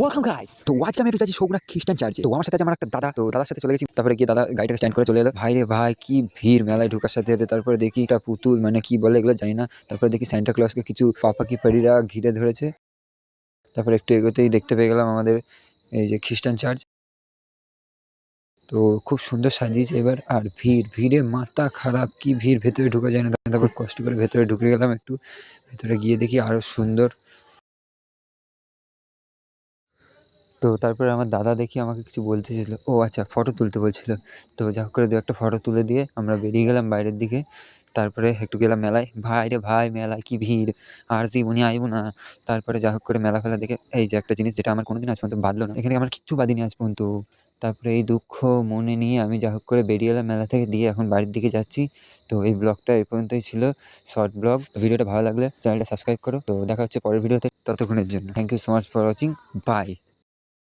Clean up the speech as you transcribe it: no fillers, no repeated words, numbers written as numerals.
Welcome guys. তো আজকে আমি একটু যাচ্ছি সৌগুনা খ্রিস্টান চার্চে। তো আমার সাথে আছে আমার একটা দাদা। তো দাদার সাথে চলে গেছি। তারপরে গিয়ে দাদা গাড়িটাকে স্ট্যান্ড করে চলে এলো। ভাই রে ভাই, কি ভিড় মেলায় ঢোকার সাথে সাথে। তারপরে দেখি একটা পুতুল, মানে কি বলে এগুলো জানি না। তারপরে দেখি সান্টা ক্লজকে কিছু পাপাকি পাড়িরা ঘিরে ধরেছে। তারপরে একটু এগোতেই দেখতে পেয়ে গেলাম আমাদের এই যে খ্রিস্টান চার্চ। তো খুব সুন্দর সাজিয়েছে এবার। আর ভিড়ে মাথা খারাপ, কি ভিড়, ভেতরে ঢোকা যায় না। তারপর কষ্ট করে ভেতরে ঢুকে গেলাম একটু। ভেতরে গিয়ে দেখি আরো সুন্দর। তো তারপরে আমার দাদা দেখি আমাকে কিছু বলতেছিল, ও আচ্ছা ফটো তুলতে বলছিল। তো যা হোক করে দু একটা ফটো তুলে দিয়ে আমরা বেরিয়ে গেলাম বাইরের দিকে। তারপরে একটু গেলাম মেলায়। ভাই রে ভাই, মেলায় কি ভিড়, আর জীবনে আইব না। তারপরে যা হোক করে মেলা ফেলা দেখে এই যে একটা জিনিস যেটা আমার কোনোদিন আজ পর্যন্ত বাদলো না, এখানে আমার কিচ্ছু বাদিনি আজ পর্যন্ত। তারপরে এই দুঃখ মনে নিয়ে আমি যা হোক করে বেরিয়ে এলাম মেলা থেকে, দিয়ে এখন বাড়ির দিকে যাচ্ছি। তো এই ব্লগটা এই পর্যন্তই ছিল, শর্ট ব্লগ। ভিডিওটা ভালো লাগলে চ্যানেলটা সাবস্ক্রাইব করো। তো দেখা হচ্ছে পরের ভিডিওতে, ততক্ষণের জন্য thank you so much for watching, by.